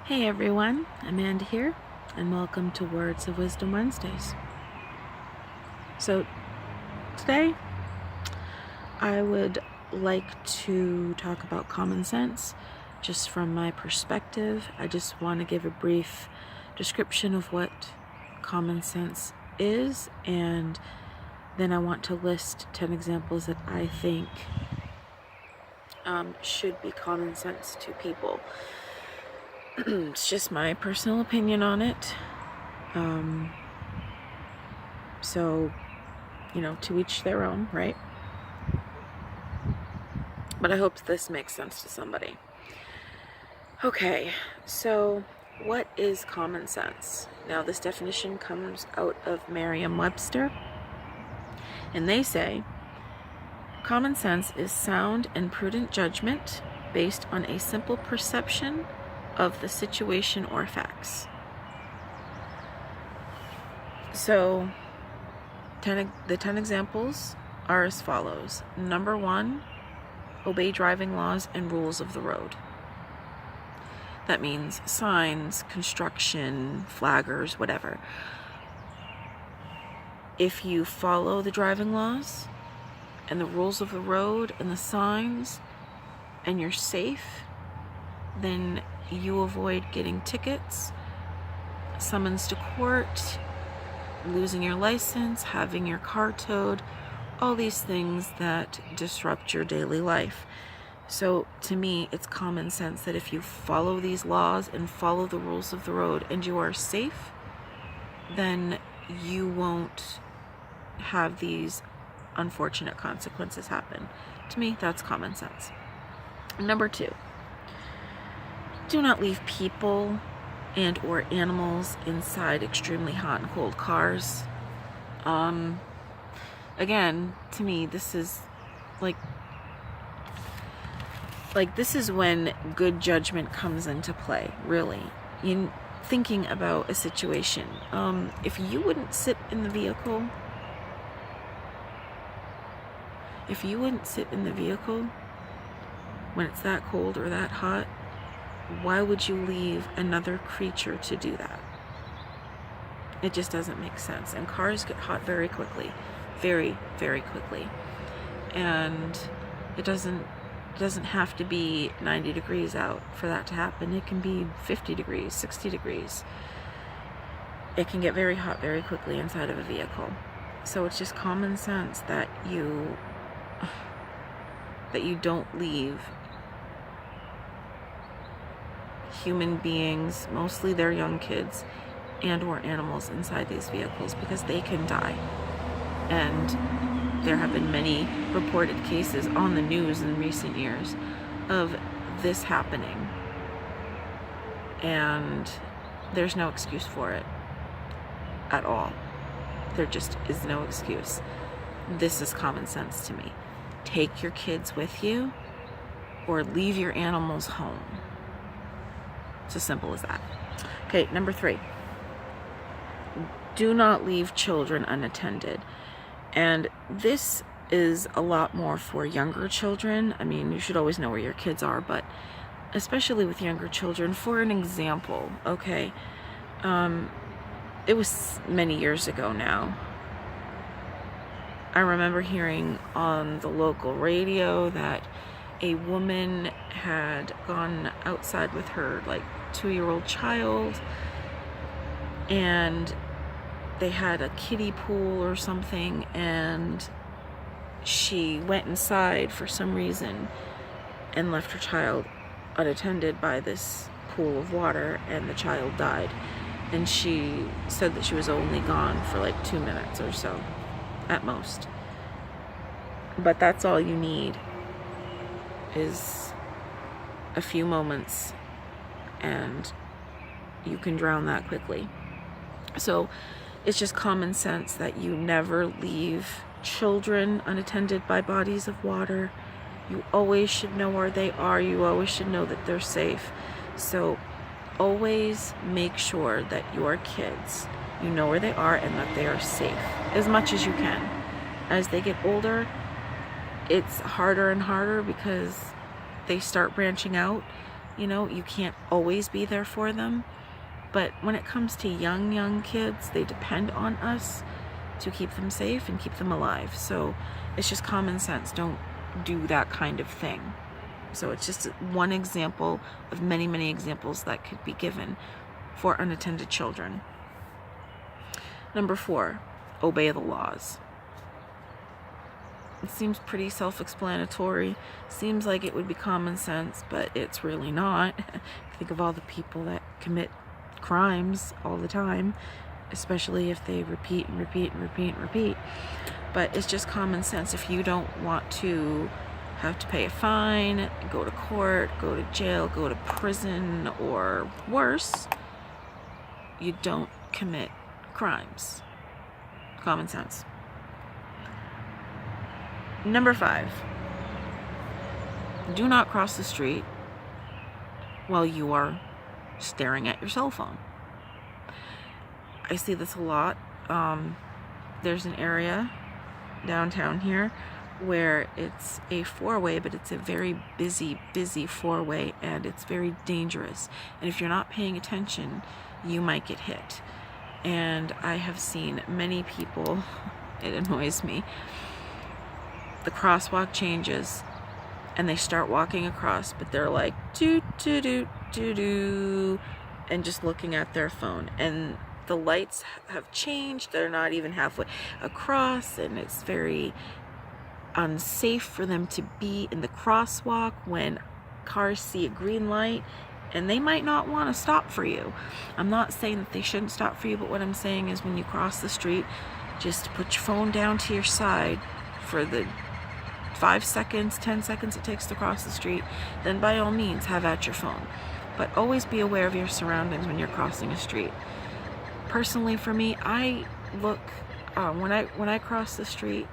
Hey everyone, Amanda here, and welcome to Words of Wisdom Wednesdays. So today I would like to talk about common sense, just from my perspective. I just want to give a brief description of what common sense is, and then I want to list 10 examples that I think should be common sense to people. It's just my personal opinion on it. So, to each their own, right? But I hope this makes sense to somebody. Okay, so what is common sense? Now, this definition comes out of Merriam-Webster, and they say, common sense is sound and prudent judgment based on a simple perception of the situation or facts. So the 10 examples are as follows. Number 1, obey driving laws and rules of the road. That means signs, construction, flaggers, whatever. If you follow the driving laws and the rules of the road and the signs and you're safe, then you avoid getting tickets, summons to court, losing your license, having your car towed, all these things that disrupt your daily life. So to me, it's common sense that if you follow these laws and follow the rules of the road and you are safe, then you won't have these unfortunate consequences happen. To me, that's common sense. Number 2, do not leave people and or animals inside extremely hot and cold cars. Again, to me, this is like this is when good judgment comes into play, really. In thinking about a situation. If you wouldn't sit in the vehicle when it's that cold or that hot, why would you leave another creature to do that? It just doesn't make sense. And cars get hot very quickly. Very, very quickly. And it doesn't have to be 90 degrees out for that to happen. It can be 50 degrees, 60 degrees. It can get very hot very quickly inside of a vehicle. So it's just common sense that you don't leave human beings, mostly they're young kids and or animals, inside these vehicles, because they can die. And there have been many reported cases on the news in recent years of this happening, and there's no excuse for it at all. There just is no excuse. This is common sense to me. Take your kids with you or leave your animals home. It's as simple as that. Okay, number 3. Do not leave children unattended. And this is a lot more for younger children. I mean, you should always know where your kids are, but especially with younger children. For an example, okay, it was many years ago now. I remember hearing on the local radio that a woman had gone outside with her 2-year-old child, and they had a kiddie pool or something, and she went inside for some reason and left her child unattended by this pool of water, and the child died. And she said that she was only gone for 2 minutes or so at most. But that's all you need, is a few moments, and you can drown that quickly. So it's just common sense that you never leave children unattended by bodies of water. You always should know where they are. You always should know that they're safe. So always make sure that your kids, you know where they are and that they are safe as much as you can. As they get older, it's harder and harder because they start branching out. You know, you can't always be there for them. But when it comes to young kids, they depend on us to keep them safe and keep them alive. So it's just common sense. Don't do that kind of thing. So it's just one example of many examples that could be given for unattended children. Number 4, obey the laws. It seems pretty self-explanatory. Seems like it would be common sense, but it's really not. Think of all the people that commit crimes all the time, especially if they repeat. But it's just common sense. If you don't want to have to pay a fine, go to court, go to jail, go to prison, or worse, you don't commit crimes. Common sense. Number 5, do not cross the street while you are staring at your cell phone. I see this a lot. There's an area downtown here where it's a 4-way, but it's a very busy 4-way, and it's very dangerous. And if you're not paying attention, you might get hit. And I have seen many people, it annoys me, the crosswalk changes and they start walking across, but they're like doo and just looking at their phone, and the lights have changed, they're not even halfway across, and it's very unsafe for them to be in the crosswalk when cars see a green light, and they might not want to stop for you. I'm not saying that they shouldn't stop for you, but what I'm saying is when you cross the street, just put your phone down to your side for the 5 seconds, 10 seconds it takes to cross the street, then by all means have at your phone. But always be aware of your surroundings when you're crossing a street. Personally, for me, I look, when I cross the street,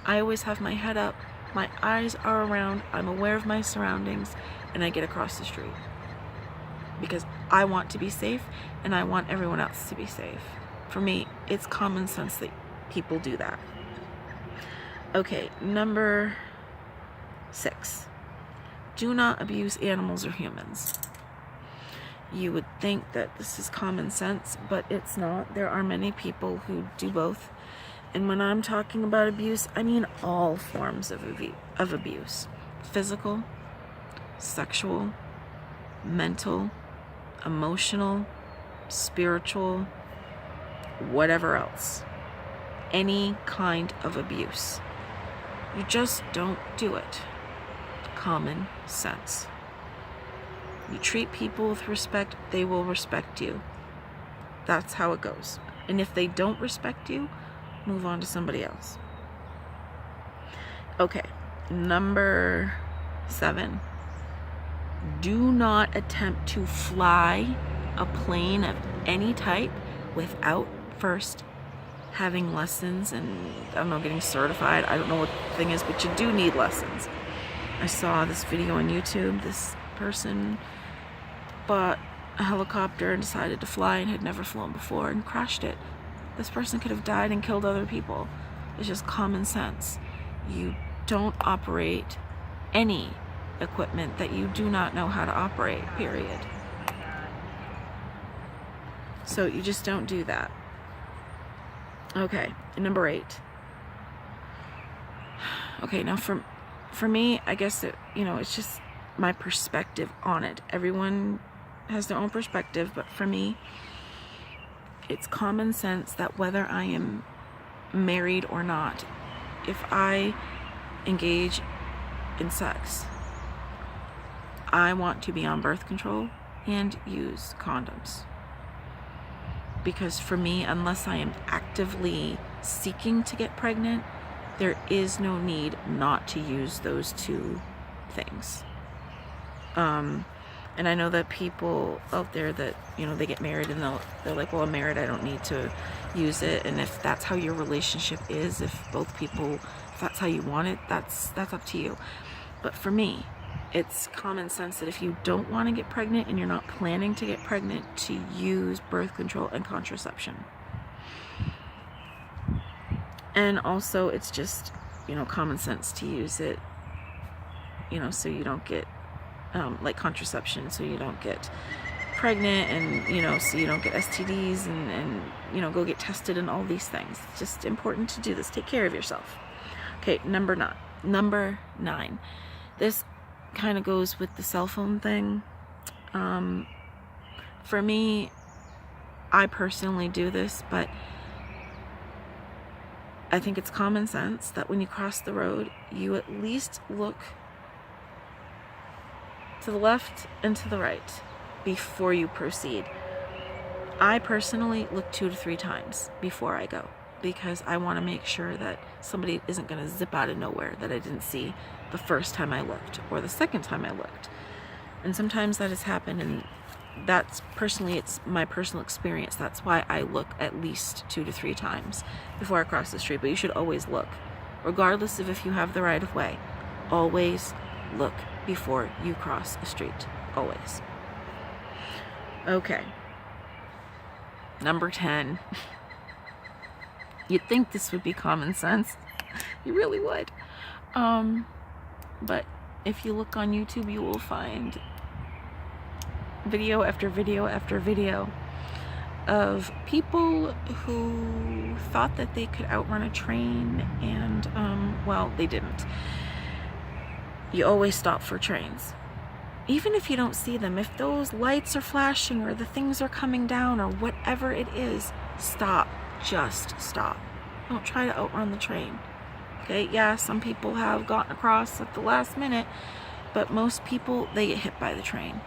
I always have my head up, my eyes are around, I'm aware of my surroundings, and I get across the street. Because I want to be safe, and I want everyone else to be safe. For me, it's common sense that people do that. Okay, number 6. Do not abuse animals or humans. You would think that this is common sense, but it's not. There are many people who do both. And when I'm talking about abuse, I mean all forms of abuse. Physical, sexual, mental, emotional, spiritual, whatever else. Any kind of abuse. You just don't do it. Common sense. You treat people with respect, they will respect you. That's how it goes. And if they don't respect you, move on to somebody else. Okay, number 7. Do not attempt to fly a plane of any type without first having lessons and, I don't know, getting certified. I don't know what the thing is, but you do need lessons. I saw this video on YouTube. This person bought a helicopter and decided to fly and had never flown before and crashed it. This person could have died and killed other people. It's just common sense. You don't operate any equipment that you do not know how to operate, period. So you just don't do that. Okay, number 8. Okay, now for me, I guess that, it's just my perspective on it. Everyone has their own perspective, but for me, it's common sense that whether I am married or not, if I engage in sex, I want to be on birth control and use condoms. Because for me, unless I am actively seeking to get pregnant, there is no need not to use those two things. And I know that people out there that, they get married and they're like, well, I'm married, I don't need to use it. And if that's how your relationship is, if that's how you want it, that's up to you. But for me, it's common sense that if you don't want to get pregnant and you're not planning to get pregnant, to use birth control and contraception. And also it's just, common sense to use it, so you don't get like contraception, so you don't get pregnant, and you know, so you don't get STDs, and you know, go get tested and all these things. It's just important to do this. Take care of yourself. Okay, number 9. This kind of goes with the cell phone thing. For me, I personally do this, but I think it's common sense that when you cross the road, you at least look to the left and to the right before you proceed. I personally look 2 to 3 times before I go, because I want to make sure that somebody isn't going to zip out of nowhere that I didn't see the first time I looked or the second time I looked. And sometimes that has happened, and that's personally, it's my personal experience. That's why I look at least 2 to 3 times before I cross the street. But you should always look, regardless of if you have the right of way. Always look before you cross a street. Always. Okay. Number 10. You'd think this would be common sense. You really would. But if you look on YouTube, you will find video after video after video of people who thought that they could outrun a train, and well, they didn't. You always stop for trains, even if you don't see them. If those lights are flashing or the things are coming down or whatever it is, stop. Just stop. Don't try to outrun the train. Okay, yeah, some people have gotten across at the last minute, but most people, they get hit by the train.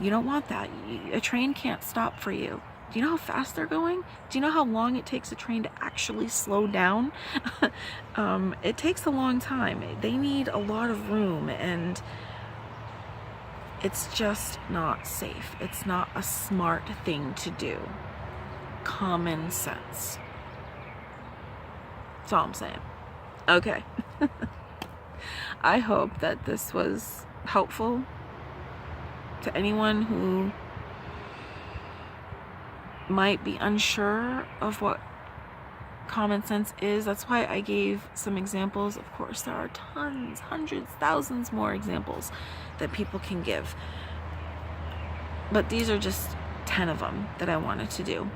You don't want that. A train can't stop for you. Do you know how fast they're going? Do you know how long it takes a train to actually slow down? It takes a long time. They need a lot of room, and it's just not safe. It's not a smart thing to do. Common sense. That's all I'm saying. Okay. I hope that this was helpful to anyone who might be unsure of what common sense is. That's why I gave some examples. Of course, there are tons, hundreds, thousands more examples that people can give. But these are just 10 of them that I wanted to do.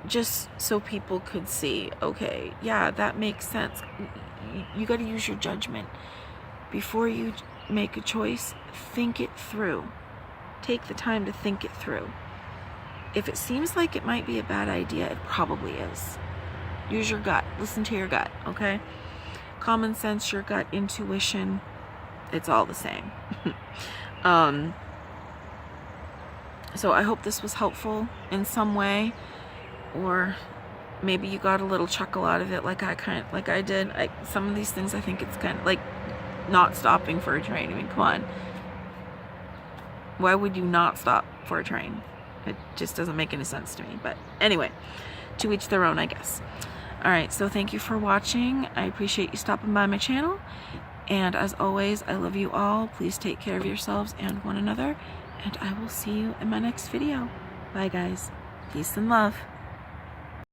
Just so people could see, okay, yeah, that makes sense. You got to use your judgment. Before you make a choice, think it through. Take the time to think it through. If it seems like it might be a bad idea, it probably is. Use your gut. Listen to your gut, okay? Common sense, your gut, intuition, it's all the same. So I hope this was helpful in some way, or maybe you got a little chuckle out of it, like I did. Some of these things, I think it's kind of like not stopping for a train. I mean, come on. Why would you not stop for a train? It just doesn't make any sense to me. But anyway, to each their own, I guess. All right, so thank you for watching. I appreciate you stopping by my channel. And as always, I love you all. Please take care of yourselves and one another. And I will see you in my next video. Bye, guys. Peace and love.